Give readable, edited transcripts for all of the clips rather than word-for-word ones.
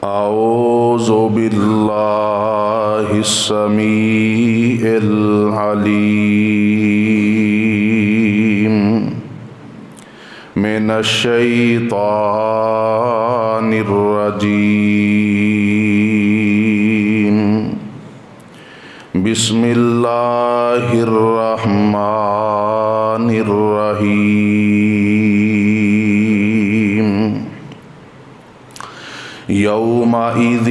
اعوذ باللہ السمیع العلیم من الشیطان الرجیم بسم اللہ الرحمن الرحیم یومئذ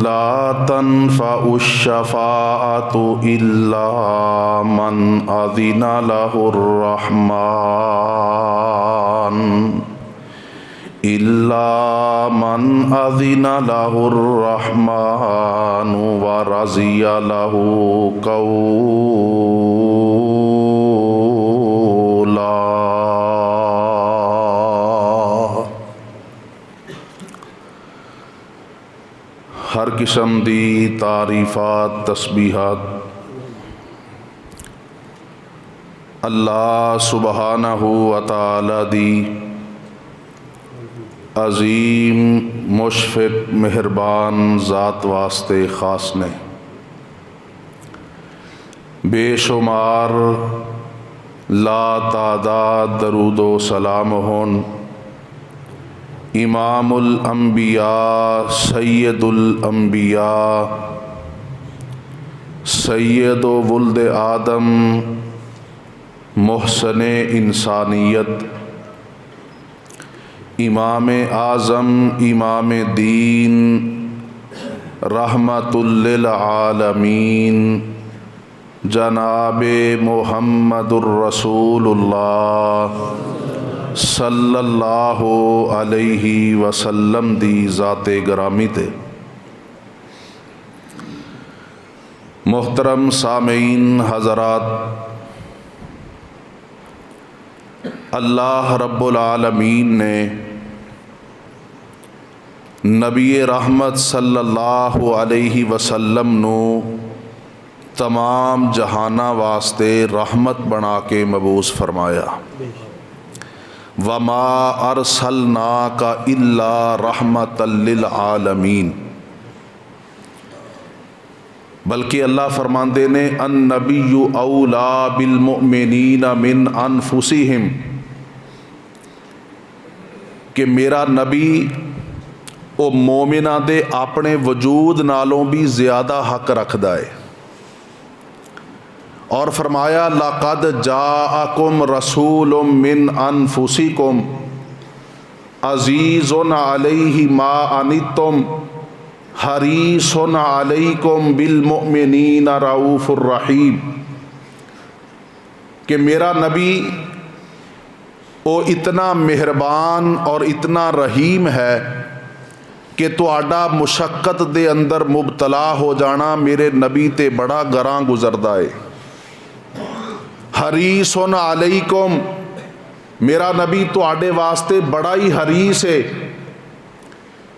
لا تنفع الشفاعۃ الا من اذن له الرحمن ورضی له قولا۔ ہر قسم دی تعریفات تسبیحات اللہ سبحانہ و تعالی دی عظیم مشفق مہربان ذات واسطے خاص نے۔ بے شمار لا تعداد درود و سلام ہون امام الانبیاء سید الانبیاء سید و ولد آدم محسن انسانیت امام اعظم امام دین رحمت للعالمین جناب محمد الرسول اللہ صلی اللہ علیہ وسلم دی ذات گرامی تے۔ محترم سامعین حضرات، اللہ رب العالمین نے نبی رحمت صلی اللہ علیہ وسلم نو تمام جہانہ واسطے رحمت بنا کے مبعوث فرمایا۔ وَمَا أَرْسَلْنَاكَ إِلَّا رَحْمَةً لِّلْعَالَمِينَ، بلکہ اللہ فرماندے نے النبی اولا بالمؤمنین من انفسہم، کہ میرا نبی او مومنہ دے اپنے وجود نالوں بھی زیادہ حق رکھدا ہے۔ اور فرمایا لَقَدْ جَاءَكُمْ رَسُولٌ مِّنْ أَنفُسِكُمْ عَزِيزٌ عَلَيْهِ مَا عَنِتُّمْ حَرِيصٌ عَلَيْكُمْ بِالْمُؤْمِنِينَ رَءُوفٌ رَحِيمٌ، کہ میرا نبی وہ اتنا مہربان اور اتنا رحیم ہے کہ تہاڈا مشقت دے اندر مبتلا ہو جانا میرے نبی تے بڑا گراں گزردا ہے۔ حریص علیکم، میرا نبی تہاڈے واسطے بڑا ہی حریص ہے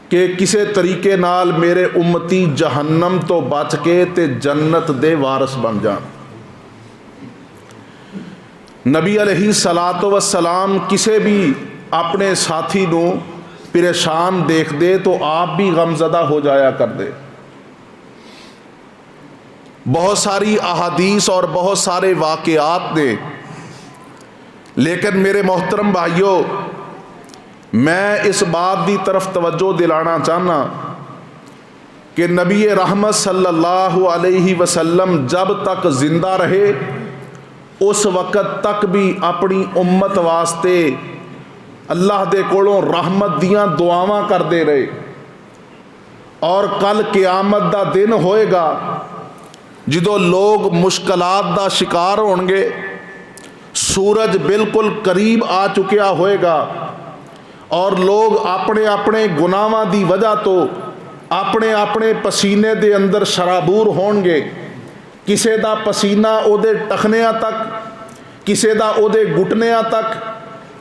کہ کسے طریقے نال میرے امتی جہنم تو بچ کے تے جنت دے وارث بن جان۔ نبی علیہ الصلاۃ والسلام کسے بھی اپنے ساتھی نو پریشان دیکھ دے تو آپ بھی غمزدہ ہو جایا کر دے۔ بہت ساری احادیث اور بہت سارے واقعات نے، لیکن میرے محترم بھائیوں، میں اس بات دی طرف توجہ دلانا چاہنا کہ نبی رحمت صلی اللہ علیہ وسلم جب تک زندہ رہے اس وقت تک بھی اپنی امت واسطے اللہ دے کولوں رحمت دیاں دعاواں کردے رہے، اور کل قیامت دا دن ہوئے گا جدو لوگ مشکلات دا شکار ہون گے، سورج بالکل قریب آ چکیا ہوئے گا، اور لوگ اپنے اپنے گناہاں دی وجہ تو اپنے اپنے پسینے دے اندر شرابور ہون گے۔ کسے دا پسینہ او دے ٹخنیاں تک، کسے دا او دے گھٹنیاں تک،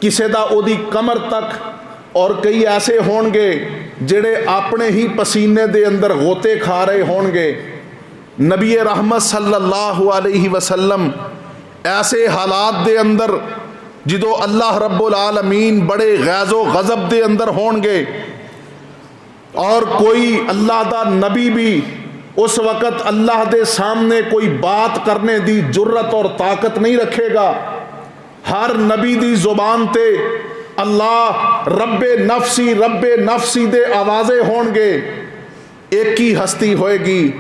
کسے دا او دی کمر تک، اور کئی ایسے ہون گے جڑے اپنے ہی پسینے دے اندر غوطے کھا رہے ہون گے۔ نبی رحمت صلی اللہ علیہ وسلم ایسے حالات دے اندر جدو اللہ رب العالمین بڑے غیظ و غضب دے اندر ہون گے، اور کوئی اللہ دا نبی بھی اس وقت اللہ دے سامنے کوئی بات کرنے دی جرت اور طاقت نہیں رکھے گا. ہر نبی دی زبان تے اللہ رب نفسی دے آوازے ہون گے. ایک ہی ہستی ہوئے گی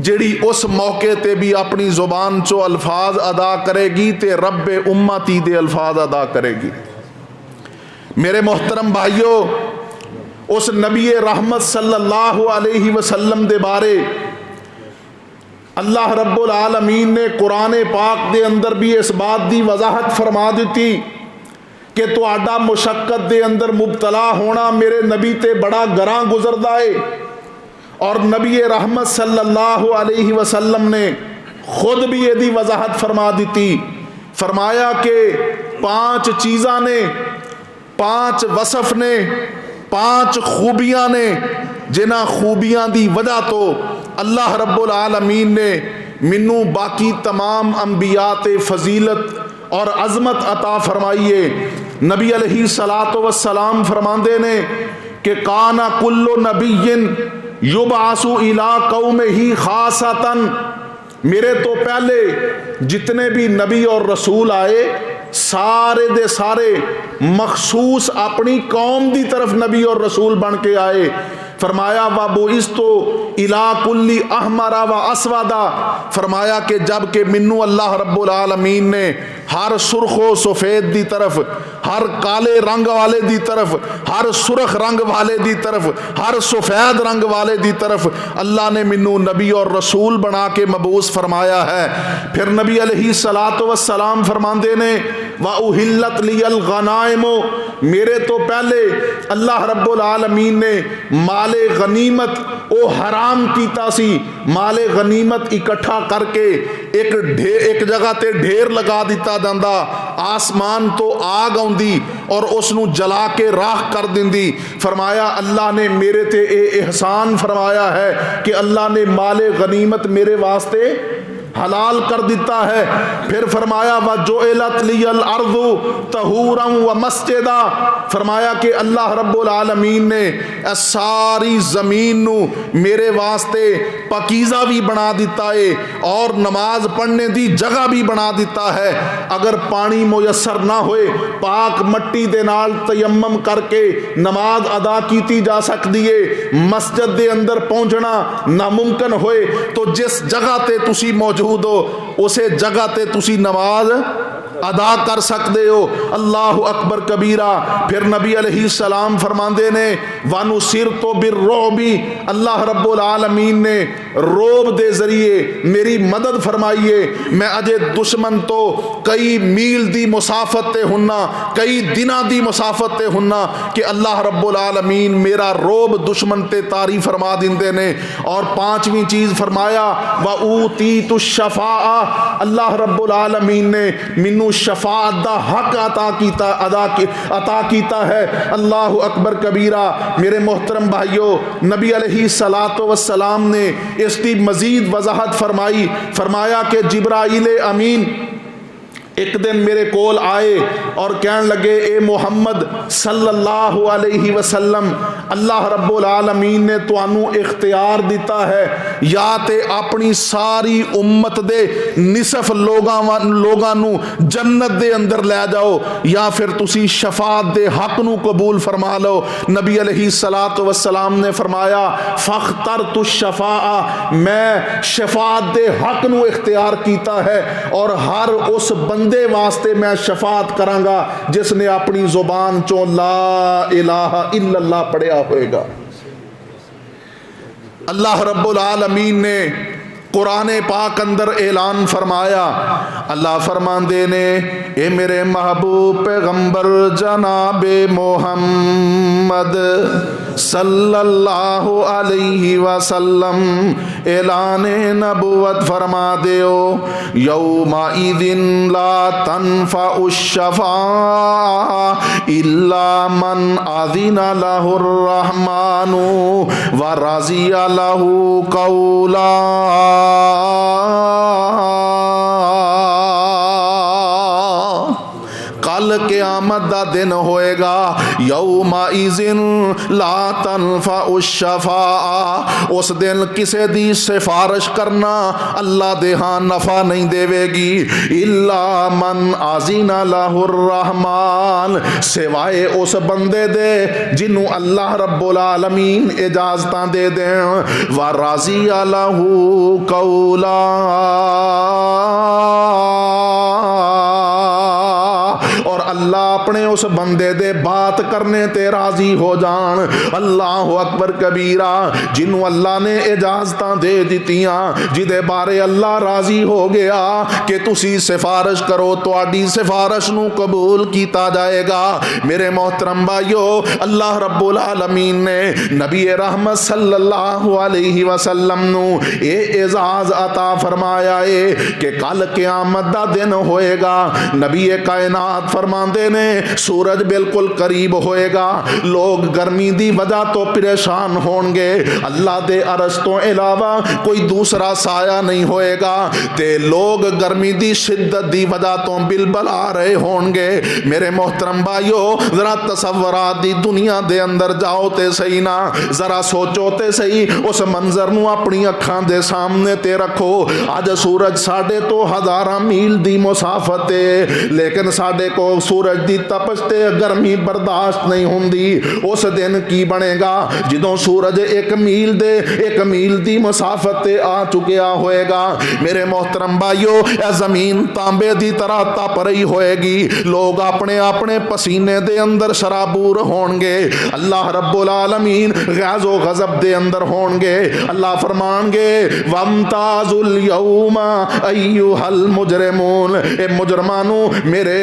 جڑی اس موقع تے بھی اپنی زبان چو الفاظ ادا کرے گی تے رب امتی دے الفاظ ادا کرے گی. میرے محترم بھائیو، اس نبی رحمت صلی اللہ علیہ وسلم دے بارے اللہ رب العالمین نے قرآن پاک دے اندر بھی اس بات دی وضاحت فرما دیتی کہ تو آڈا مشقت دے اندر مبتلا ہونا میرے نبی تے بڑا گراں گزردہ ہے. اور نبی رحمت صلی اللہ علیہ وسلم نے خود بھی یہ دی وضاحت فرما دیتی. فرمایا کہ 5 چیزاں نے، 5 وصف نے، 5 خوبیاں نے، جنہ خوبیاں دی وجہ تو اللہ رب العالمین نے منو باقی تمام انبیاء تے فضیلت اور عظمت عطا فرمائیے. نبی علیہ الصلاۃ والسلام فرماندے نے کہ کانا کل نبی یبعث الی قومہ خاصۃ، میرے تو پہلے جتنے بھی نبی اور رسول آئے سارے دے سارے مخصوص اپنی قوم دی طرف نبی اور رسول بن کے آئے. فرمایا وَبُعِثْتُ إِلَىٰ كُلِّ أَحْمَرَ وَأَسْوَدَ، فرمایا کہ جب کہ منو اللہ رب العالمین نے ہر سرخ و سفید دی طرف، ہر کالے رنگ والے دی طرف، ہر سرخ رنگ والے دی طرف، ہر سفید رنگ والے دی طرف اللہ نے منو نبی اور رسول بنا کے مبعوث فرمایا ہے. پھر نبی علیہ الصلاۃ والسلام فرماندے نے وَأُحِلَّتْ لِيَ الْغَنَائِمُ، میرے تو پہلے اللہ رب العالمین نے مال غنیمت او حرام کیتا سی. مال غنیمت اکٹھا کر کے ایک جگہ تے ڈھیر لگا دیتا جاندا، آسمان تو آگ آندی اور اس نو جلا کے راکھ کر دیندی. فرمایا اللہ نے میرے تے اے احسان فرمایا ہے کہ اللہ نے مال غنیمت میرے واسطے حلال کر دیتا ہے. پھر فرمایا وَجُعِلَتْ لِيَ الْأَرْضُ طَهُورًا وَمَسْجِدًا، فرمایا کہ اللہ رب العالمین نے ساری زمین نو میرے واسطے پاکیزہ بھی بنا دیتا ہے اور نماز پڑھنے دی جگہ بھی بنا دیتا ہے. اگر پانی میسر نہ ہوئے پاک مٹی دے نال تیمم کر کے نماز ادا کیتی جا سکتی ہے. مسجد دے اندر پہنچنا ناممکن ہوئے تو جس جگہ تے تسی موجود ہو اسے جگہ تے تسی نماز ادا کر سکتے ہو. اللہ اکبر کبیرہ. پھر نبی علیہ السلام فرماندے نے وَنُصِرْتُ بِالرُّعْبِ، اللہ رب العالمین نے روب دے ذریعے میری مدد فرمائیے. میں اجے دشمن تو کئی میل دی مسافت تے ہننا، کئی دنہ دی مسافت تے ہننا کہ اللہ رب العالمین میرا روب دشمن تے طاری فرما دیندے نے. اور 5ویں چیز فرمایا وَأُوتِيتُ الشَّفَاعَ، اللہ رب العالمین نے منو شفاعت دا حق عطا کیتا ہے. اللہ اکبر کبیرہ. میرے محترم بھائیو، نبی علیہ الصلاۃ والسلام نے اس کی مزید وضاحت فرمائی. فرمایا کہ جبرائیل امین ایک دن میرے کول آئے اور کہنے لگے اے محمد صلی اللہ علیہ وسلم، اللہ رب العالمین نے توانو اختیار دیتا ہے یا تے اپنی ساری امت دے نصف لوگاں نو جنت دے اندر لے جاؤ یا پھر تسی شفاعت دے حق نو قبول فرما لو. نبی علیہ الصلاۃ والسلام نے فرمایا فاخترت الشفاعہ، میں شفاعت دے حق نو اختیار کیتا ہے اور ہر اس بندے واسطے میں شفاعت کروں گا جس نے اپنی زبان چوں لا الہ الا اللہ پڑھیا ہوئے گا. اللہ رب العالمین نے قرآن پاک اندر اعلان فرمایا. اللہ فرماندے نے اے میرے محبوب پیغمبر جناب محمد صلی اللہ علیہ وسلم اعلان نبوت فرما دیو یومئذ لا تنفع الشفاعہ الا من اذن لہ الرحمن ورضی لہ قولا. کل کل قیامت دا دن ہوئے گا، یومئذ لا تنفع الشفاعہ، اس دن کسے دی سفارش کرنا اللہ دے ہاں نفع نہیں دے گی، الا من اذن لہ الرحمن، سوائے اس بندے دے جنوں اللہ رب العالمین اجازتاں دے دیں، ورضی لہ قولا، اور اللہ اپنے اس بندے دے بات کرنے تے راضی ہو جان۔ اللہ اکبر کبیرہ، جنوں اللہ نے اجازتاں دے دتیاں، جدے بارے اللہ راضی ہو گیا کہ تسی سفارش کرو، تواڈی سفارش نو قبول کیتا جائے گا۔ میرے محترم بھائیو، اللہ رب العالمین نے نبی رحمت صلی اللہ علیہ وسلم نو اے اعزاز عطا فرمایا ہے کہ کل قیامت دا دن ہوئے گا، نبی کائنات فرماندے نے سورج بالکل قریب ہوئے گا، لوگ گرمی دی وجہ تو پریشان ہون گے، اللہ دے عرش تو علاوہ کوئی دوسرا سایہ نہیں ہوئے گا، تے لوگ گرمی دی شدت دی وجہ تو بلبلا رہے ہون گے۔ میرے محترم بھائیو، ذرا تصورات دی دنیا دے اندر جاؤ تے صحیح نا، ذرا سوچو تے صحیح، اس منظر نو اپنی اکھاں دے سامنے تے رکھو۔ اج سورج ساڈے تو ہزاراں میل دی مسافت ہے، لیکن ساڈے کو سورج دی تپش تے گرمی برداشت نہیں ہوندی۔ اس دن کی بنے گا جدوں سورج ایک میل دی مسافت تے آ چکیا ہوئے گا۔ میرے محترم بھائیو، اے زمین تانبے دی طرح تپ رہی ہوئے گی، لوگ اپنے اپنے پسینے دے اندر شرابور ہون گے، اللہ رب العالمین غیظ و غضب دے اندر ہون گے۔ اللہ فرمان گے وَامْتَازُوا الْيَوْمَ أَيُّهَا الْمُجْرِمُونَ، اے مجرمانو میرے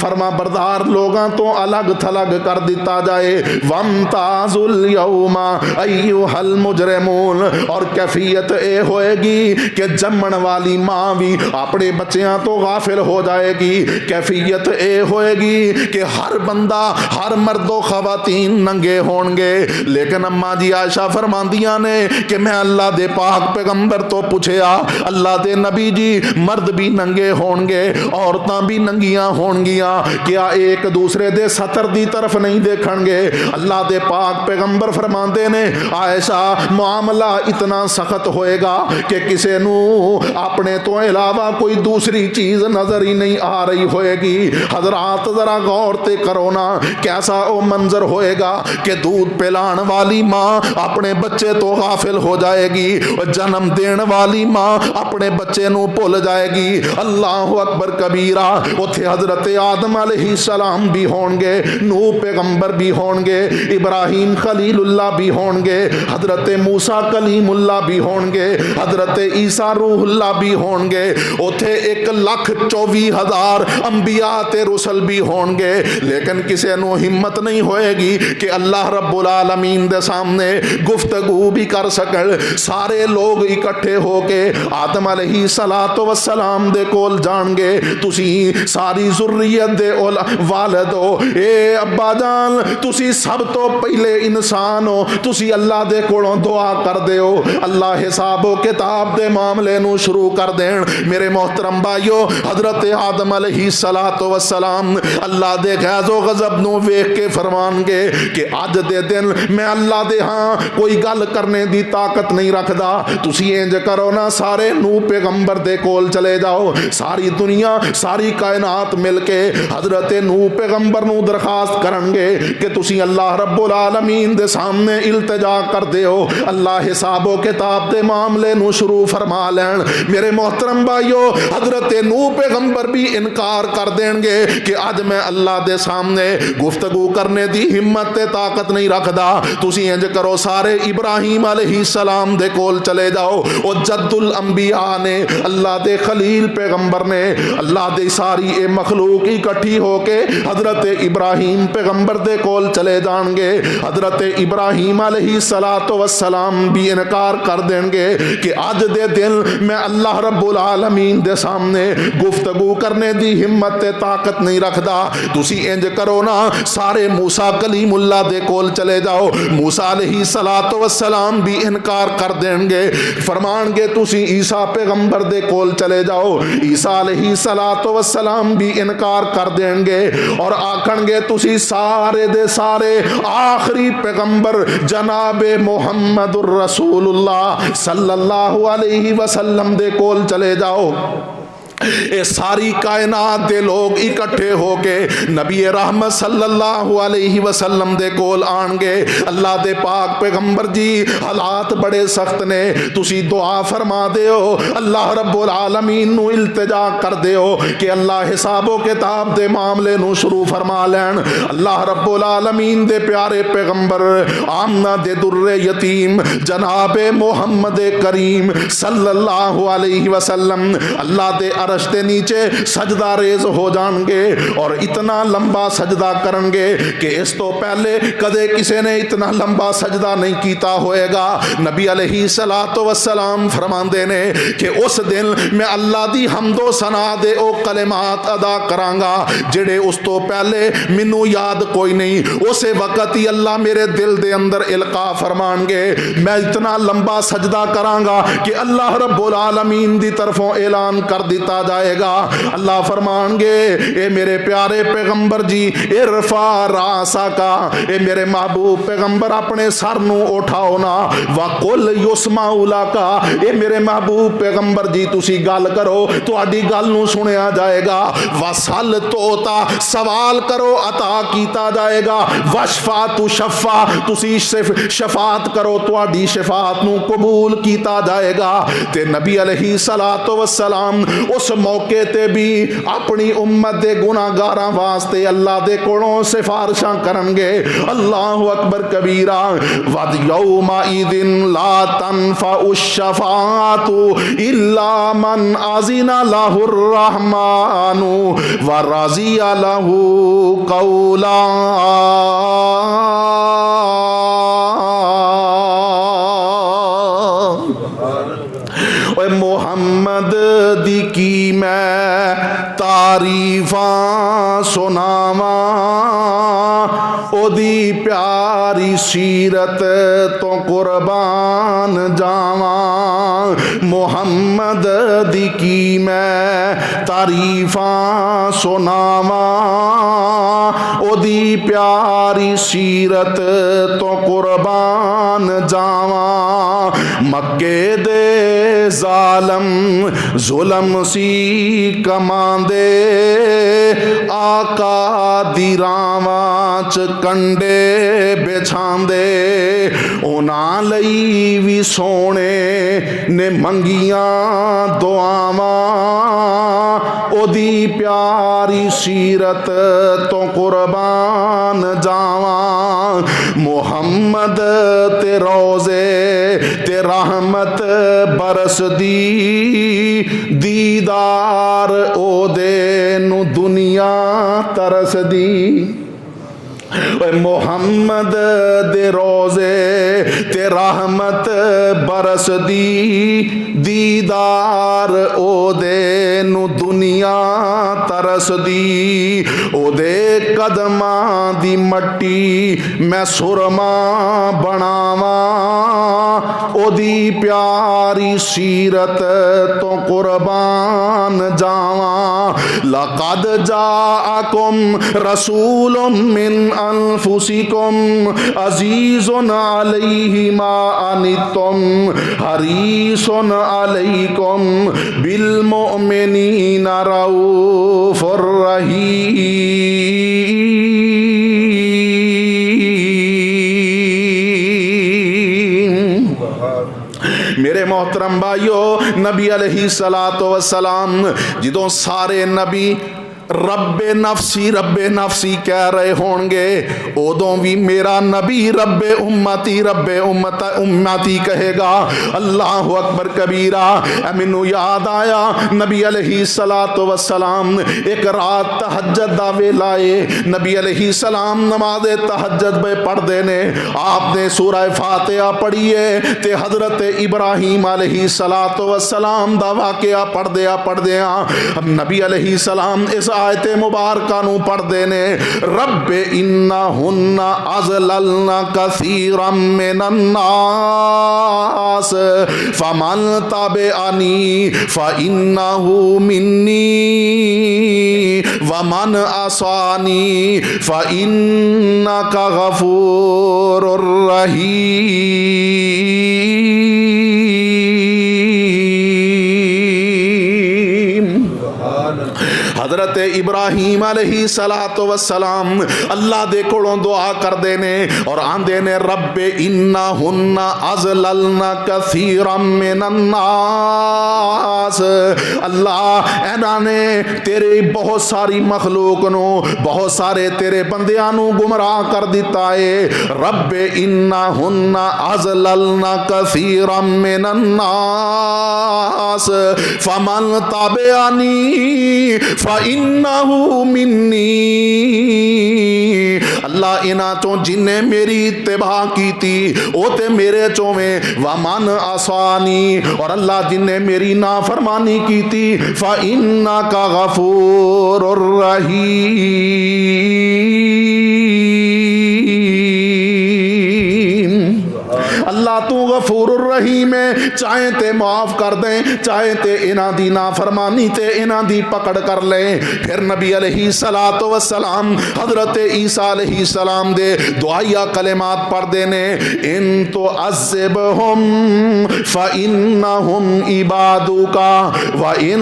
فرما بردار لوگاں تو الگ تھلگ کر دیتا جائے۔ وَامْتَازُوا الْيَوْمَ أَيُّهَا الْمُجْرِمُونَ، اور کیفیت اے ہوئے گی کہ جمن والی ماں بھی اپنے بچیاں تو غافل ہو جائے گی، کیفیت اے ہوئے گی کہ ہر بندہ، ہر مرد و خواتین ننگے ہون گے، لیکن اماں جی عائشہ فرماندیاں نے کہ میں اللہ دے پاک پیغمبر تو پوچھیا، اللہ دے نبی جی مرد بھی ننگے ہون گے، عورتاں بھی ننگیاں ہون گیاں، کیا ایک دوسرے دے سطر دی طرف نہیں دیکھن گے؟ اللہ دے پاک پیغمبر فرماندے نے عائشہ معاملہ اتنا سخت ہوئے گا کہ کسے نو اپنے تو علاوہ کوئی دوسری چیز نظر ہی نہیں آ رہی ہوئے گی۔ حضرات ذرا غور تے کرو نا، کیسا او منظر ہوئے گا کہ دودھ پلان والی ماں اپنے بچے تو غافل ہو جائے گی، جنم دین والی ماں اپنے بچے نو بھول جائے گی۔ اللہ اکبر کبیرہ، اتھے حضرت آدم علیہ السلام بھی ہون گے، نوح پیغمبر بھی ہون گے، ابراہیم خلیل اللہ بھی ہون گے، حضرت موسیٰ کلیم اللہ بھی ہون گے، حضرت عیسیٰ روح اللہ بھی ہون گے، اتھے 1,24,000 انبیاء تے رسل بھی ہون گے، لیکن کسے نو ہمت نہیں ہوئے گی کہ اللہ رب العالمین دے سامنے گفتگو بھی کر سکن۔ سارے لوگ اکٹھے ہو کے آدم علیہ السلام دے کول جان گے، تسی ساری ذریت دے والد ہو، اے ابا جان تسی سب تو پہلے انسان ہو، تسی اللہ دے کولوں دعا کر دے ہو، اللہ حساب و کتاب دے معاملے نو شروع کر دین۔ میرے محترم بھائیو، حضرت آدم علیہ السلام اللہ دے غیظ و غضب نو ویکھ کے فرمان گے کہ اج دے دن میں اللہ دے ہاں کوئی گل کرنے دی طاقت نہیں رکھدا، تسی انج کرو نا، سارے نوح پیغمبر دے کول چلے جاؤ، ساری دنیا ساری کائنات مل کے حضرت نوح پیغمبر نو درخواست کرن گے کہ تسی اللہ رب العالمین دے سامنے التجا کر دے ہو، اللہ حساب و کتاب دے معاملے نو شروع فرما لین۔ میرے محترم بھائیو، حضرت نوح پیغمبر بھی انکار کر دیں گے کہ اج میں اللہ دے سامنے گفتگو کرنے دی ہمت تے طاقت نہیں رکھدا، تسی انج کرو سارے ابراہیم علیہ السلام دے کول چلے جاؤ، او جد الانبیاء نے، اللہ دے خلیل پیغمبر نے، اللہ دے ساری اے مخلوق اکٹھی ہو کے حضرت ابراہیم پیغمبر دے کول چلے جان گے۔ حضرت ابراہیم علیہ السلام بھی انکار کر دیں گے کہ اج دے دن میں اللہ رب العالمین دے سامنے گفتگو کرنے دی ہمت تے طاقت نہیں رکھدا، تسی انج کرو نا، سارے موسیٰ کلیم اللہ دے کول چلے جاؤ، موسیٰ علیہ السلام بھی انکار کر دیں گے، فرمان گے تسی عیسیٰ پیغمبر دے کول چلے جاؤ، عیسیٰ علیہ السلام بھی انکار کر دیں گے اور آکھن گے تسی سارے دے سارے آخری پیغمبر جناب محمد الرسول اللہ صلی اللہ علیہ وسلم دے کول چلے جاؤ. اے ساری کائنات دے لوگ اکٹھے ہو کے نبی رحمت صلی اللہ علیہ وسلم دے کول آن گے. اللہ دے پاک پیغمبر جی حالات بڑے سخت نے, تسی دعا فرما دیو, اللہ رب العالمین نو التجا کر دیو کہ اللہ حساب و کتاب دے معاملے نو شروع فرما لین. اللہ رب العالمین دے پیارے پیغمبر آمنہ دے در یتیم جناب محمد کریم صلی اللہ علیہ وسلم اللہ دے عرش دے نیچے سجدہ ریز ہو جان گے اور اتنا لمبا سجدہ کرن گے کہ اس تو پہلے کدے کسی نے اتنا لمبا سجدہ نہیں کیتا ہوئے گا. نبی علیہ السلام فرماندے نے کہ اس دن میں اللہ دی حمد و ثنا دے او کلمات ادا کرانگا جڑے اس تو پہلے منو یاد کوئی نہیں. اسے وقت ہی اللہ میرے دل دے اندر القا فرمان گے, میں اتنا لمبا سجدہ کرانگا کہ اللہ رب العالمین دی طرفوں اعلان کر دیتا جائے گا. اللہ فرمان گے اے میرے پیارے پیغمبر جی ارفع راسکا, اے میرے محبوب پیغمبر اپنے سر نو اٹھاؤ نا, وقل یسمع لکا, اے میرے محبوب پیغمبر جی تسی گل کرو تہاڈی گل نو سنیا جائے گا. وسل توتا, سوال کرو عطا کیتا جائے گا. وشفا تو شفا, تسی شفاعت کرو تہاڈی شفاعت نو قبول کیتا جائے گا. تے نبی علیہ السلام اس موقع تے بھی اپنی امت دے گناہگاراں واسطے اللہ دے کولوں سفارشاں کرن گے. اللہ اکبر کبیرہ. ود یومئذ لا تنفع الشفاعۃ الا من اذن له الرحمن ورضی له قولا. محمد دی کی میں تعریفاں سناواں, او دی پیاری سیرت تو قربان جاواں. محمد دی کی میں تعریفاں سناواں, او دی پیاری سیرت تو قربان جاواں. مکے دے ظالم ظلم سی کماندے, آقا دی راواں چ کنڈے بچھاندے. انہاں لئی وی سونے نے منگیاں دعاواں, او دی پیاری سیرت تو قربان جاواں. محمد تے روزے تے رحمت برس دی, دیدار او دے نو دنیا ترس دی. محمد دے روزے تے رحمت برس دی, دیدار او دے نو دنیا ترس دی. او دے قدماں دی مٹی میں سرما بناواں, او دی پیاری سیرت تو قربان جاواں. لقد جاءکم رسول من انفسکم عزیز علیہ ما عنتم حریص علیکم بالمؤمنین رؤوف الرحیم. میرے محترم بھائیو, نبی علیہ السلام جدوں سارے نبی رب نفسی کہہ رہے ہون گے, ادوں بھی میرا نبی رب امتی کہے گا. اللہ اکبر کبیرہ. مینوں یاد آیا نبی علیہ السلام ایک رات تہجد دا ویلا ہے, نبی علیہ السلام نماز تہجد میں پڑھدے نے. آپ نے سورہ فاتحہ پڑھی ہے تے حضرت ابراہیم علیہ السلام دا واقعہ پڑھدیا نبی علیہ السلام اس آیت مبارکہ نو پڑھ دے نے رب انہن اضللن کثیرا من الناس فمن تبعنی فانہ منی ومن عصانی فانک غفور رحیم۔ حضرت ابراہیم علیہ السلام اللہ دے کولوں دعا کر دے نے اور آندے نے رب انہن اضللن کثیرا من الناس، اللہ انہاں نے تیرے بہت ساری مخلوق نو بہت سارے تیرے بندیاں نو گمراہ کر دیتا ہے، رب انہن اضللن کثیرا من الناس فمن تبعنی فَإِنَّهُ مِنِّي، اللہ انہاں چوں جن نے میری اتباع کی تھی او تے میرے چوں میں، وَمَنْ عَصَانِي، اور اللہ جن نے میری نافرمانی کی تھی فَإِنَّكَ غَفُورٌ رَحِيمٌ۔ اللہ تو غفور الرحیم ہے، چاہے تے معاف کر دیں، چاہے تے انہاں دی نافرمانی تے انہاں دی پکڑ کر لیں۔ پھر نبی علیہ السلام حضرت عیسیٰ علیہ السلام دے دعائیہ کلمات پڑھ دینے ان تو عذبہم فإنہم عبادک وإن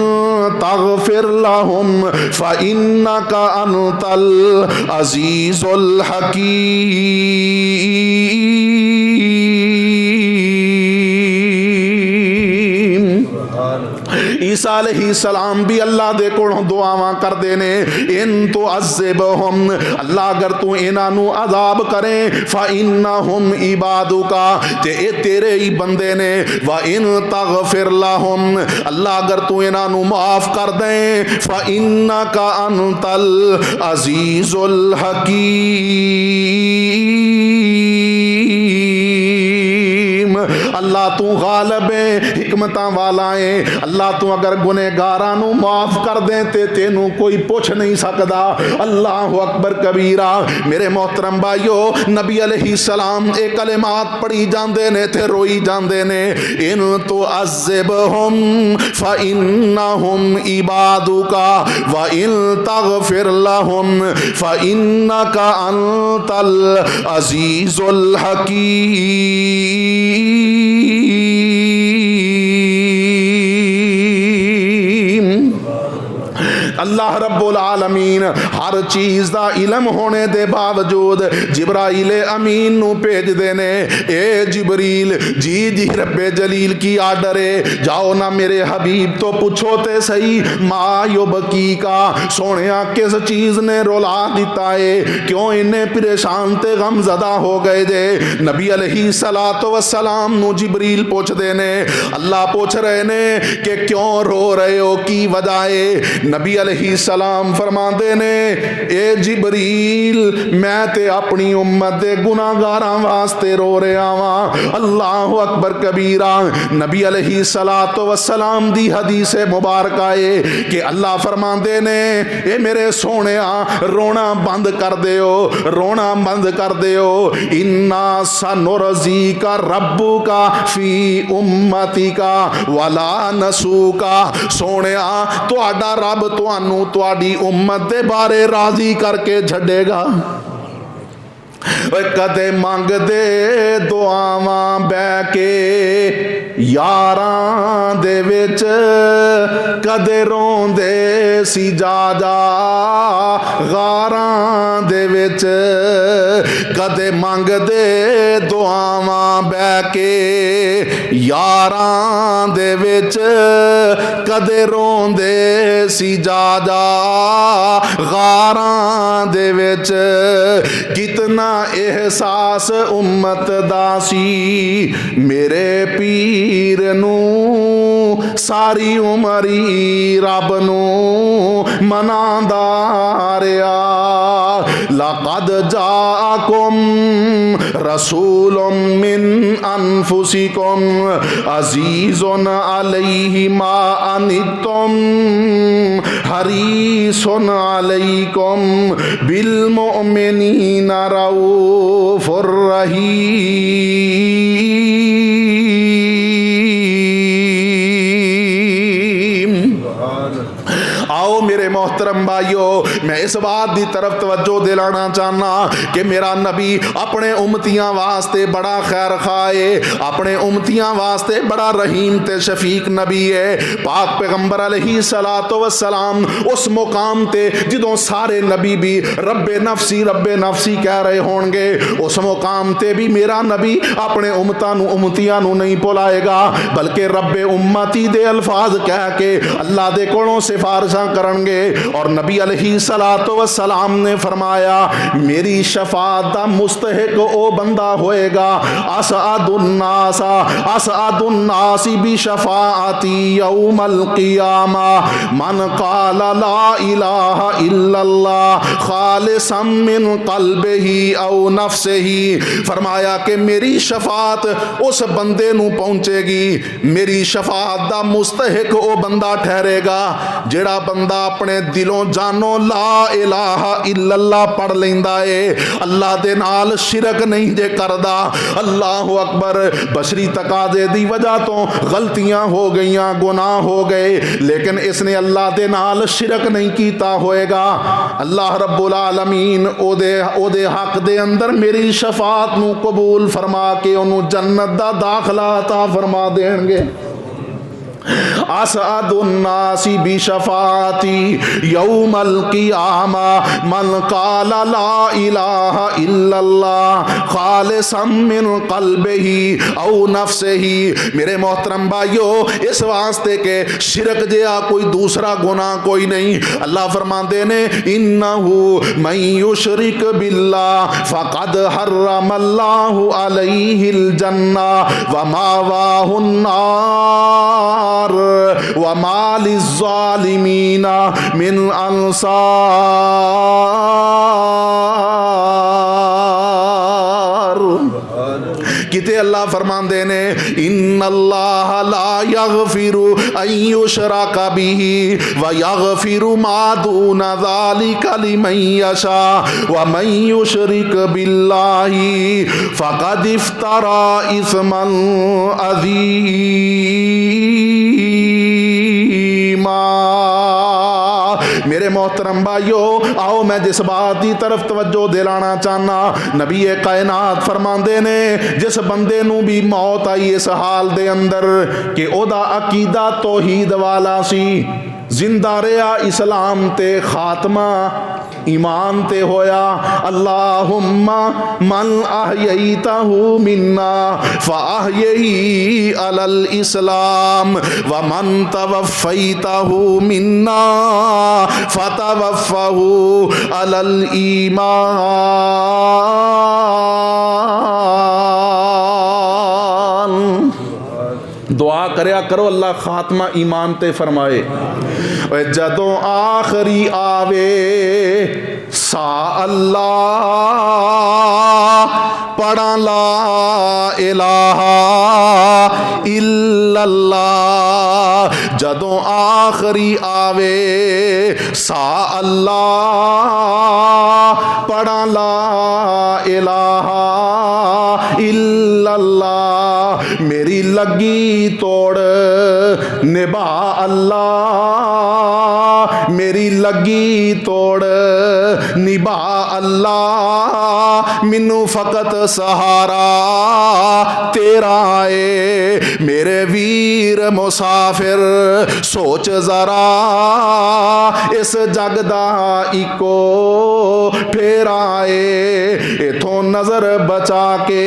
تغفر لہم فإنک انت العزیز الحکیم۔ عیسیٰ علیہ السلام بھی اللہ دے کولوں دعاواں کر دینے ان تو عذبہم، اللہ اگر تو انہاں نو عذاب کریں فإنہم عبادک، تے اے تیرے ہی بندے نے، وإن تغفر لہم، اللہ اگر تو انہاں نو معاف کر دیں فإنک انت العزیز الحکیم، اللہ تو غالب ہے، حکمتاں والا ہے، اللہ تو اگر گنہگاراں نو معاف کر دیں تے تینوں کوئی پوچھ نہیں سکدا۔ اللہ اکبر کبیرہ۔ میرے محترم بھائیو، نبی علیہ السلام اے کلمات پڑھی جاندے نے تے روئی جاندے نے ان تو عذبہم فإنہم عبادک وإن تغفر لہم فإنک انت العزیز الحکیم۔ اللہ رب العالمین ہر چیز دا علم ہونے دے باوجود جبرائیل امین نو بھیج دینے، اے جبریل جی رب جلیل کی آرڈر ہے، جاؤ نہ میرے حبیب تو پوچھو تے صحیح ما یبکی کا، سونیا کس چیز نے رولا دیتا ہے، کیوں انہیں پریشان تے غم زدہ ہو گئے جے۔ نبی علیہ السلام نو جبریل پوچھ دینے، اللہ پوچھ رہے نے کہ کیوں رو رہے ہو، کی وجہ ہے؟ نبی علیہ السلام فرما دینے اے جبریل میں تے اپنی امت دے گناہگاراں واسطے رو رہا ہاں۔ اللہ اکبر کبیرہ۔ نبی علیہ السلام دی حدیث مبارکہ ہے کہ اللہ فرما دینے اے میرے سونیا رونا بند کر دیو، رونا بند کر دیو، انا سنرزیک ربک فی امتک ولا نسوک، سونیا تو آڈا رب توانو تواڈی امت دے بارے راضی کر کے چھڈے گا۔ کدے مانگ دے دعاواں بہ کے یاراں دے وچ، کدے روندے سی جا جا غاراں دے وچ، کدے مانگ دے دعاواں بہ کے یاراں دے وچ، کدے روندے سی جا جا غاراں دے وچ، کتنا احساس امت دا سی میرے پیر نو، ساری عمری رب نو مناندا رہیا۔ لقد جاءکم رسول من أنفسكم عزيز عليه ما عنتم حريص عليكم بالمؤمنين رؤوف رحيم. آؤ میرے محترم بھائیو، میں اس بات دی طرف توجہ دلانا چاہنا کہ میرا نبی اپنے امتیاں واسطے بڑا خیر خواہ ہے، اپنے امتیاں واسطے بڑا رحیم تے شفیق نبی ہے. پاک پیغمبر علیہ الصلوۃ والسلام اس مقام تے جدوں سارے نبی بھی رب نفسی کہہ رہے ہون گے، اس مقام تے بھی میرا نبی اپنے امتیاں نو نہیں بلائے گا، بلکہ رب امتی دے الفاظ کہہ کے اللہ دے کولوں سفارشاں کرن گے. اور نبی علیہ الصلوۃ والسلام نے فرمایا میری شفاعت دا مستحق او بندہ ہوئے گا اسعد الناس بشفاعتی یوم القیامہ من قال لا الہ الا اللہ خالصا من قلبہ او نفسہ. فرمایا کہ میری شفاعت اس بندے نو پہنچے گی، میری شفاعت دا مستحق او بندہ ٹھہرے گا جڑا بندہ اپنے دلوں جانوں لا الہ الا اللہ پڑھ لیندا ہے، اللہ دے نال شرک نہیں جے کردا. اللہ اکبر. بشری تقاضے دی وجہ تو غلطیاں ہو گئیاں، گناہ ہو گئے، لیکن اس نے اللہ دے نال شرک نہیں کیتا ہوئے گا. اللہ رب العالمین او دے حق دے اندر میری شفاعت نو قبول فرما کے انہوں جنت دا داخلہ عطا فرما دین گے. اسعد الناس بشفاعتی یوم القیامہ من قال لا الہ الا اللہ خالصا من قلبہ او نفسہ. میرے محترم بھائیو، اس واسطے کہ شرک جیا کوئی دوسرا گناہ کوئی نہیں. اللہ فرماندے نے انہو من یشرک باللہ فقد حرم اللہ علیہ الجنہ وماواہ النار وما للظالمین من انصار. کتے اللہ فرمان دینے ان اللہ لا یغفر ان یشرک بہ ویغفر ما دون ذلک لمن یشاء ومن یشرک باللہ فقد افترى اثما عظیما. میرے محترم بھائیو، آؤ میں جس بات کی طرف توجہ دلانا چاہنا، نبی کائنات فرماندے نے جس بندے نو بھی موت آئی اس حال دے اندر کہ او دا عقیدہ توحید والا سی، زندہ رہا اسلام تے، خاتمہ ایمان تے ہویا. اللہم من احییتہ منا فاحیہی علی الاسلام ومن توفیتہ منا فتوفہ علی الایمان. دعا کریا کرو اللہ خاتمہ ایمان تے فرمائے. جدوں آخری آوے سا اللہ پڑھا لا الہ الا اللہ. جدوں آخری آوے سا اللہ پڑھا لا الہ الا اللہ. میری لگی توڑ نبھا اللہ، میری لگی توڑ نبھا اللہ، منو فقط سہارا تیرا ہے. میرے ویر مسافر سوچ ذرا اس جگ دا اکو پھیرا ہے. اتھوں نظر بچا کے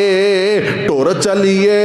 ٹر چلیے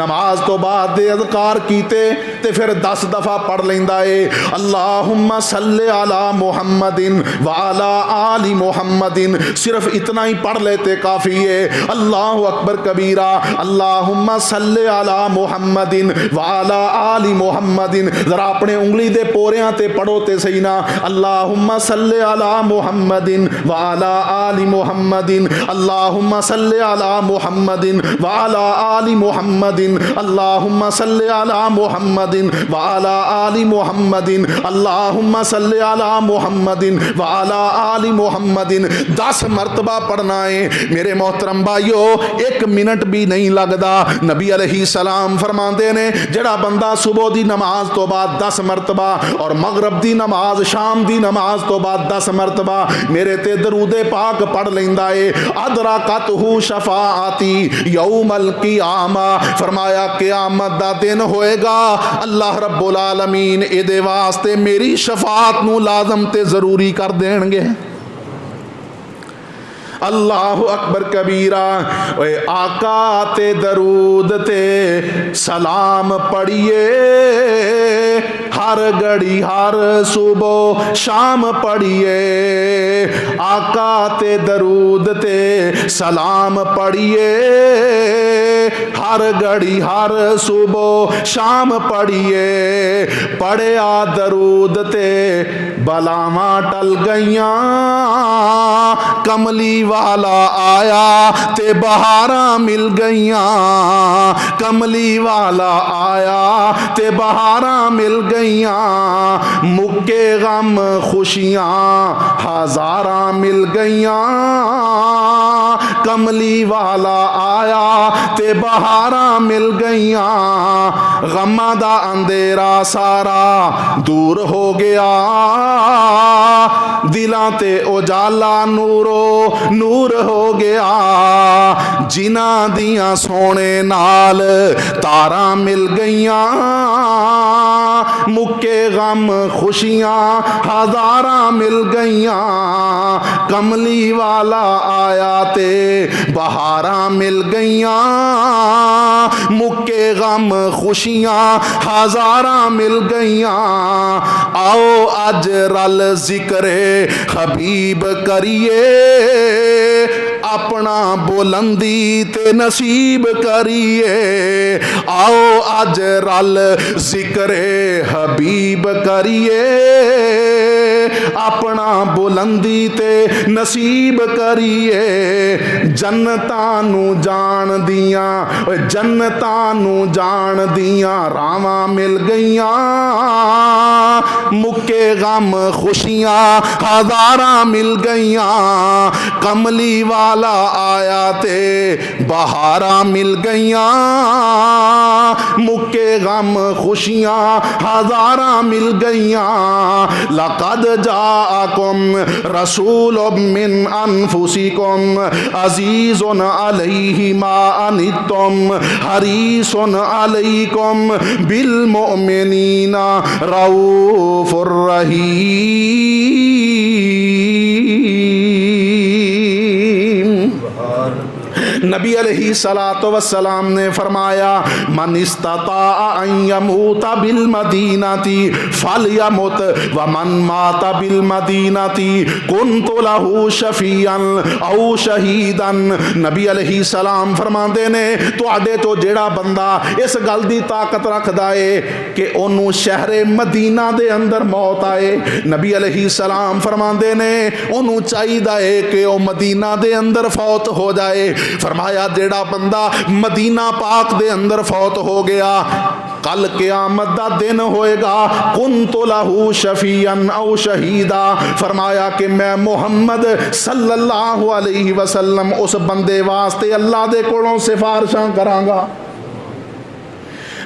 نماز تو بعد دے اذکار کیتے تے پھر 10 دفعہ پڑھ لیندا اے اللہم صلی علی محمد وعلی آل محمد، صرف اتنا ہی پڑھ لیتے کافی ہے۔ اللہ اکبر کبیرہ، اللہم صلی علی محمد وعلی آل محمد، ذرا اپنے انگلی دے پوریاں تے پڑھو تے صحیح نا، اللہم صلی علی محمد وعلی آل محمد، اللہم صلی علی محمد وعلی آل محمد، اللہم صلی علی محمد وعلی آل محمد، اللہم صلی علی محمد وعلی آل محمد، 10 مرتبہ پڑھنا ہے میرے محترم بھائیو، 1 منٹ بھی نہیں لگدا۔ نبی علیہ السلام فرماندے نے جڑا بندہ صبح دی نماز تو بعد 10 مرتبہ اور مغرب دی نماز شام دی نماز تو بعد 10 مرتبہ میرے تے درود پاک پڑھ لیندا ہے، ادرکتہ شفاعتی یوم القیامہ، فرمایا قیامت دا دن ہوئے گا اللہ رب العالمین اے دے واسطے میری شفاعت نو لازم تے ضروری کر دین گے۔ اللہ اکبر کبیرہ، اے آقا تے درود تے سلام پڑھیے، ہر گھڑی ہر صبح شام پڑھیے، آقا تے درود تے سلام پڑھیے، ہر گھڑی ہر صبح شام پڑھیے، پڑھیا درود تے بلاواں ٹل گئیاں، کملی والا آیا تے بہاراں مل گئیاں، کملی والا آیا تے بہاراں مل گئیاں، مکے غم خوشیاں ہزاراں مل گئیاں، کملی والا آیا تے بہاراں مل گئیاں، غماں دا اندھیرا سارا دور ہو گیا، دلاں تے اجالا نورو نور ہو گیا، جنہاں دیاں سونے نال تاراں مل گئیاں، مکے غم خوشیاں ہزاراں مل گئیاں، کملی والا آیا تے بہاراں مل گئیاں، مکے غم خوشیاں ہزاراں مل گئیاں، آؤ اج رل ذکر حبیب کریے، اپنا بلندی تے نصیب کریے، آؤ اج رل ذکر حبیب کریے، اپنا بلندی تے نصیب کریے، جنتاں نو جان دیاں، جنتاں نو جان دیاں راواں مل گئیاں، مکے غم خوشیاں ہزاراں مل گئیاں، کملی والا آیا تے بہاراں مل گئیاں، مکے غم خوشیاں ہزاراں مل گئیاں، لقد جاءکم رسول من انفسکم عزیز علیہ ما عنتم حریص علیکم بالمؤمنین رؤوف الرحیم۔ نبی علیہ الصلوۃ والسلام نے فرمایا من استطاع ان یموت بالمدینۃ فلیمت ومن مات بالمدینۃ کنت له شفیعا او شہیدا۔ نبی علیہ السلام فرماندے نے تواڈے تو جیڑا بندہ اس گل دی طاقت رکھدا ہے کہ اونوں شہر مدینہ دے اندر موت آئے، نبی علیہ السلام فرماندے نے اونوں چاہیدا ہے کہ او مدینہ دے اندر فوت ہو جائے۔ فرمایا جیڑا بندہ مدینہ پاک دے اندر فوت ہو گیا کل قیامت دا دن ہوئے گا کنت لہو شفیعا او شہیدا، فرمایا کہ میں محمد صلی اللہ علیہ وسلم اس بندے واسطے اللہ دے کولوں سفارشاں کراں گا۔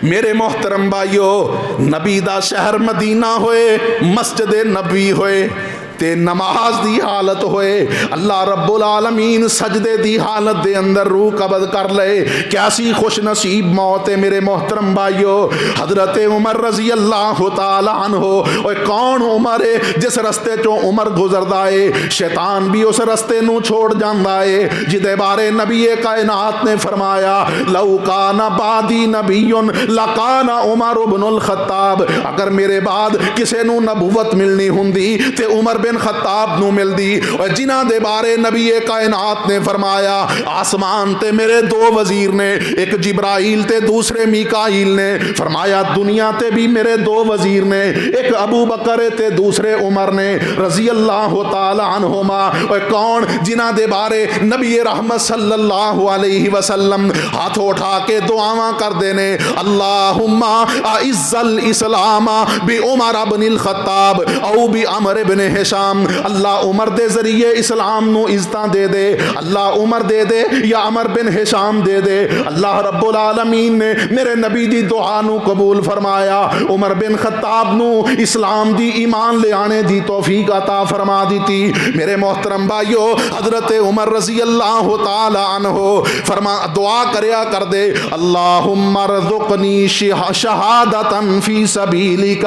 میرے محترم بھائیو، نبی دا شہر مدینہ ہوئے، مسجد نبی ہوئے، تے نماز دی حالت ہوئے اللہ رب العالمین سجدے دی حالت دے اندر روح قبض کر لے، کیسی خوش نصیب موت ہے میرے محترم بھائیو۔ حضرت عمر رضی اللہ تعالی عنہ، اوے کون عمر ہے جس رستے چوں عمر گزردا ہے شیطان بھی اس رستے نو چھوڑ جاندا ہے، جدے بارے نبی کائنات نے فرمایا لو کان بعدی نبی لکان عمر بن الخطاب، اگر میرے بعد کسے نو نبوت ملنی ہوندی تے عمر بن خطاب نو ملدی۔ اور جنہاں دے بارے نبی کائنات نے فرمایا آسمان تے میرے دو وزیر نے، ایک جبرائیل تے دوسرے میکائیل نے، فرمایا دنیا تے بھی میرے دو وزیر نے، ایک ابو بکر تے دوسرے عمر نے رضی اللہ تعالی عنہما۔ اور کون جنہاں دے بارے نبی رحمت صلی اللہ علیہ وسلم ہاتھ اٹھا کے دعاواں کر دینے اللہم اعز الاسلام بعمر بن الخطاب او بعمر بن ہشام، اللہ عمر دے ذریعے اسلام نو عزتاں دے دے، اللہ عمر دے دے یا عمر بن ہشام دے دے۔ اللہ رب العالمین نے میرے نبی دی دعا نو قبول فرمایا، عمر بن خطاب نو اسلام دی ایمان لے آنے دی توفیق عطا فرما دیتی۔ میرے محترم بھائیو حضرت عمر رضی اللہ تعالی عنہ فرما دعا کریا کر دے اللہم ارزقنی شہادتا فی سبیلک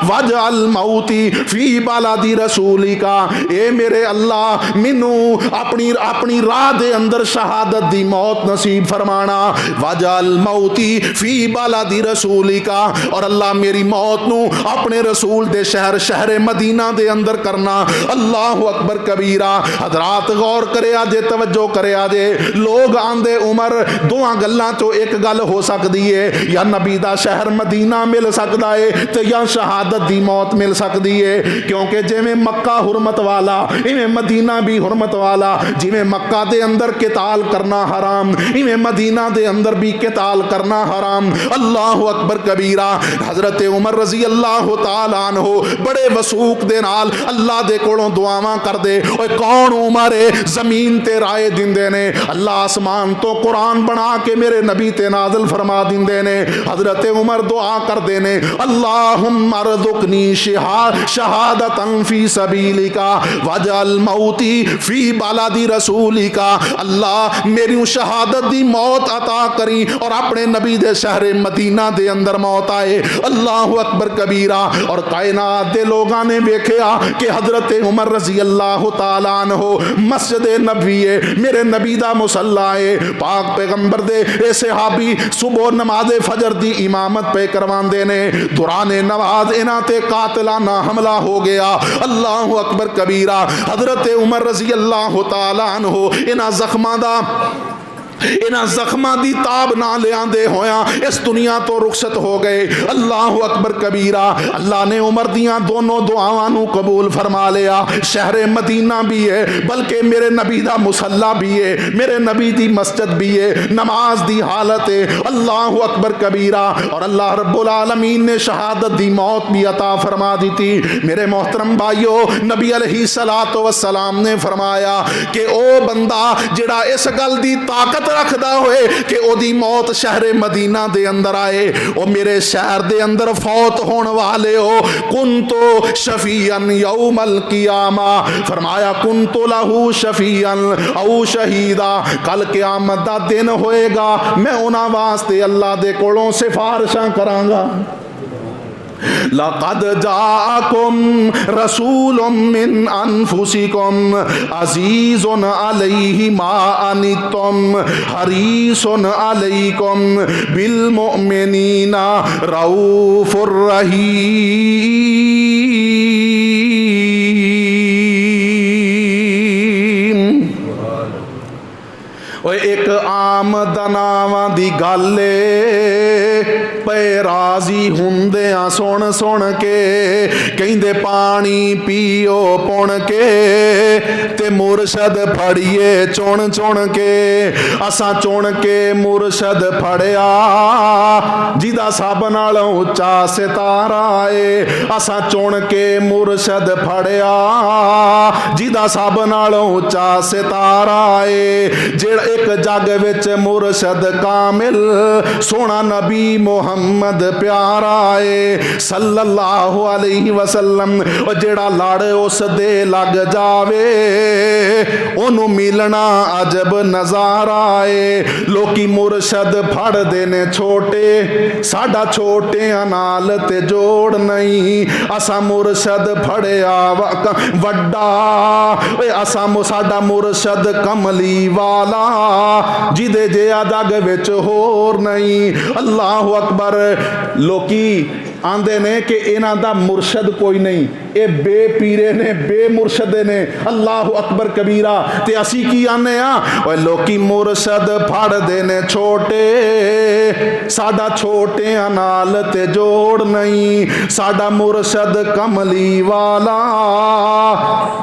واجعل موتی فی بلد رسولک، اے میرے اللہ مینو اپنی راہ دے اندر شہادت دی موت نصیب فرمانا، واجعل موتی فی بلد رسولک، اور اللہ میری موت نو اپنے رسول دے شہر مدینہ دے اندر کرنا۔ اللہ اکبر کبیرہ۔ حضرات غور کرے آجے، توجہ کرے آجے، لوگ آندے عمر دوہاں گلاں چو ایک گل ہو سکتی ہے، یا نبی دا شہر مدینہ مل سکتا ہے تے یا شہادت دی موت مل سکتی ہے، کیونکہ جے میں مکہ حرمت والا ایویں مدینہ بھی حرمت والا، جی میں مکہ دے اندر قتال کرنا حرام ایویں مدینہ دے اندر بھی قتال کرنا حرام۔ اللہ اکبر کبیرہ۔ حضرت عمر رضی اللہ تعالی عنہ بڑے وثوق دے نال اللہ دے کولوں دعاواں کر دے۔ اوے کون عمر ہے زمین تے رائے دیندے نے، اللہ آسمان تو قرآن بنا کے میرے نبی تے نازل فرما دیندے نے۔ حضرت عمر دعا کر دے نے اللہم ارزقنی شہادتا فی سبیلک واجعل موتی فی بلد رسولک، اللہ میری شہادت دی موت عطا کری اور اپنے نبی دے شہر مدینہ دے اندر موت آئے۔ اللہ اکبر کبیرہ۔ اور کائنات دے لوگاں نے دیکھیا کہ حضرت عمر رضی اللہ تعالی عنہ مسجد نبوی ہے، میرے نبی دا مصلی ہے، پاک پیغمبر دے اے صحابی صبح نماز فجر دی امامت پہ کرواندے نے، دوران نماز انہاں تے قاتلانہ حملہ ہو گیا۔ اللہ اکبر کبیرہ۔ حضرت عمر رضی اللہ تعالی عنہ انہاں زخماں دی تاب نہ لے آندے ہویاں اس دنیا تو رخصت ہو گئے۔ اللہ اکبر کبیرہ۔ اللہ نے عمر دیاں دونوں دعاواں نو قبول فرما لیا، شہر مدینہ بھی ہے بلکہ میرے نبی دا مصلی بھی ہے، میرے نبی دی مسجد بھی ہے، نماز دی حالت ہے۔ اللہ اکبر کبیرہ۔ اور اللہ رب العالمین نے شہادت دی موت بھی عطا فرما دی تھی۔ میرے محترم بھائیو نبی علیہ الصلوۃ والسلام نے فرمایا کہ او بندہ جڑا اس گل دی طاقت رکھدا ہوئے کہ او دی موت شہر مدینہ دے اندر آئے، او میرے شہر دے اندر فوت ہون والے ہو، کنتو شفیعن یوم القیامہ، فرمایا کنتو لہو شفیعن او شہیدا، کل قیامت دا دن ہوئے گا میں انہاں واسطے اللہ دے کولوں سفارشاں کراں گا۔ لقد جاءکم رسول من انفسکم عزیز علیہ ما عنتم حریص علیکم بالمؤمنین رؤوف الرحیم۔ ایک عام دناواں دی گل پے راضی ہوندیاں سن سن کے کہندے پانی پیو پون کے تے مرشد پھڑیے چون چون کے، اساں چون کے مرشد پھڑیا جیدا سب نالوں اچا ستارہ اے، اساں چون کے مرشد پھڑیا جیدا سب نالوں اچا ستارہ اے، جڑا ایک جگ وچ مرشد کامل سونا نبی محمد محمد پیارا ہے صلی اللہ علیہ وسلم. او جیڑا لڑ اس دے لگ جاوے اونوں ملنا عجب نظارہ ہے. لوکی مرشد پھڑ دے نے چھوٹے ساڈا چھوٹیاں نال تے جوڑ نہیں. اسا مرشد پھڑیا وڈا اسا ساڈا مرشد کملی والا جدے جیا جگ وچ ہور نہیں. اللہ اکبر. لوکی آندے نے کہ انہاں دا مرشد کوئی نہیں, اے بے پیرے نے بے مرشدے نے. اللہ اکبر کبیرہ. تے اسی کی آنے اوے لوکی مرشد پھڑ دے نے چھوٹے ساڈا چھوٹیاں نال تے جوڑ نہیں. ساڈا مرشد کملی والا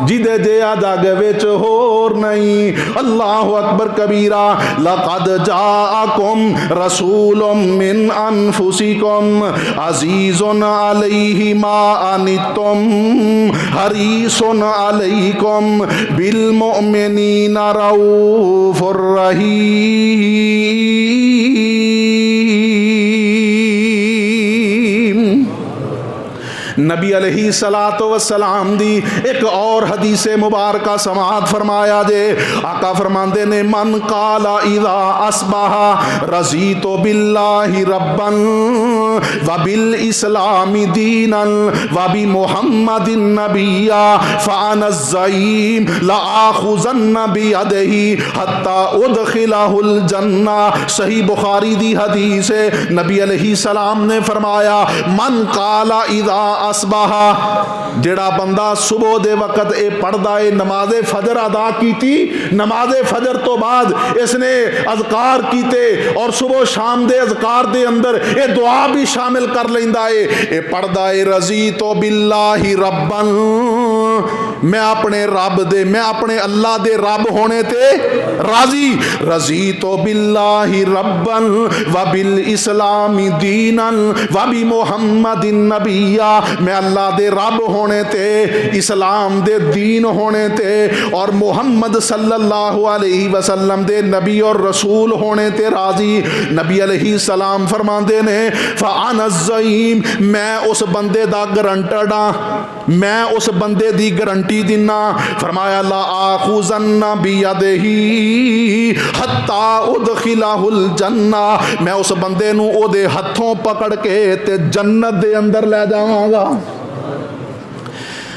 جدے جیا جگ وچ ہور نہیں. اللہ اکبر کبیرہ. لقد جاءکم رسول من انفسکم عزیز علیہ ما عنتم حریص علیکم بالمؤمنین رؤوف رحیم. نبی علیہ الصلوۃ والسلام دی ایک اور حدیث مبارکہ سماعت فرمایا جے. آقا فرماندے نے من قال اذا اصبح رضیت باللہ ربا وبالاسلام دینا وبمحمد نبیا فانا الزعیم لآخذن بیدہ حتی ادخلہ الجنہ. صحیح بخاری دی حدیث ہے. نبی علیہ السلام نے فرمایا من قال اذا اصبح, جڑا بندہ صبح دے وقت اے پڑھدا ہے نماز فجر ادا کیتی, نماز فجر تو بعد اس نے اذکار کیتے اور صبح شام دے اذکار دے اندر اے دعا بھی شامل کر لیندا ہے. اے پڑھدا ہے رضیت باللہ ربا, میں اپنے رب دے میں اپنے اللہ دے رب ہونے تے راضی. رضیت باللہ ربا وبالاسلام دینا وبمحمد نبیا, میں اللہ دے رب ہونے تے اسلام دے دین ہونے تے اور محمد صلی اللہ علیہ وسلم دے نبی اور رسول ہونے تے راضی. نبی علیہ السلام فرماندے نے فانا الزعیم, میں اس بندے دا گرانٹڈ ہاں, میں اس بندے دی گارنٹی دینا. فرمایا لا آخذن بیدہ حتی ادخلہ الجنہ, میں اس بندے نو او دے ہتھوں پکڑ کے تے جنت دے اندر لے جاواں گا.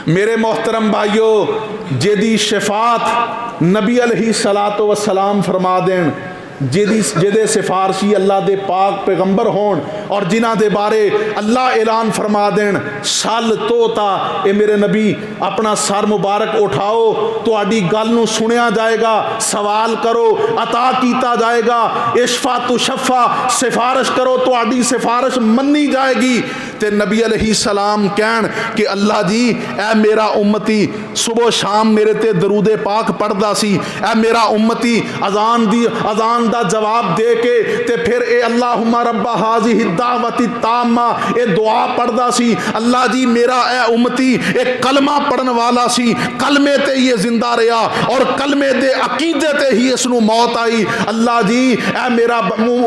میرے محترم بھائیو, جیدی شفاعت نبی علیہ الصلوۃ والسلام فرما دین, جدے سفارشی اللہ دے پاک پیغمبر ہون اور جنہ دے بارے اللہ اعلان فرما دین سل توتا, اے میرے نبی اپنا سر مبارک اٹھاؤ تو آڈی گل نو سنیا جائے گا, سوال کرو عطا کیتا جائے گا, اشفا تو شفا سفارش کرو تو آڈی سفارش منی جائے گی. تے نبی علیہ السلام کہن کہ اللہ جی اے میرا امتی صبح شام میرے تے درود پاک پڑھدا سی, اے میرا امتی اذان دا جواب دے کے تے پھر اے اللہم رب ہذہ الدعوۃ التامہ اے دعا پڑھدا سی. اللہ جی میرا اے امتی ایک کلمہ پڑھن والا سی, کلمے تے یہ زندہ رہا اور کلمے دے عقیدے تے ہی اس نو موت آئی. اللہ جی اے میرا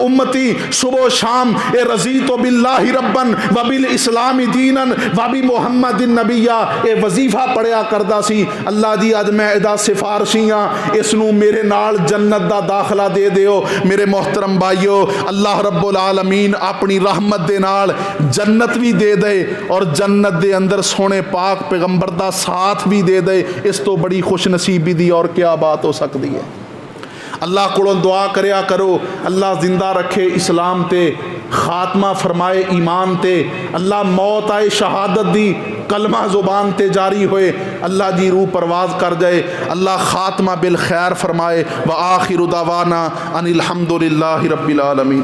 امتی صبح شام اے رضیت باللہ ربا وبالاسلام دینا وبمحمد نبیا اے وظیفہ پڑھیا کردا سی. اللہ جی اج میں ادا سفارشیاں اس نو میرے نال جنت دا داخلہ دے دیو. میرے محترم بھائیو, اللہ رب العالمین اپنی رحمت دے نال جنت بھی دے دے اور جنت دے اندر سونے پاک پیغمبر دا ساتھ بھی دے دے. اس تو بڑی خوش نصیبی دی اور کیا بات ہو سکتی ہے. اللہ کو دعا کریا کرو اللہ زندہ رکھے اسلام تے, خاتمہ فرمائے ایمان تے, اللہ موت آئے شہادت دی کلمہ زبان تے جاری ہوئے, اللہ جی روح پرواز کر جائے, اللہ خاتمہ بالخیر فرمائے. وآخر دعوانا ان الحمدللہ رب العالمین.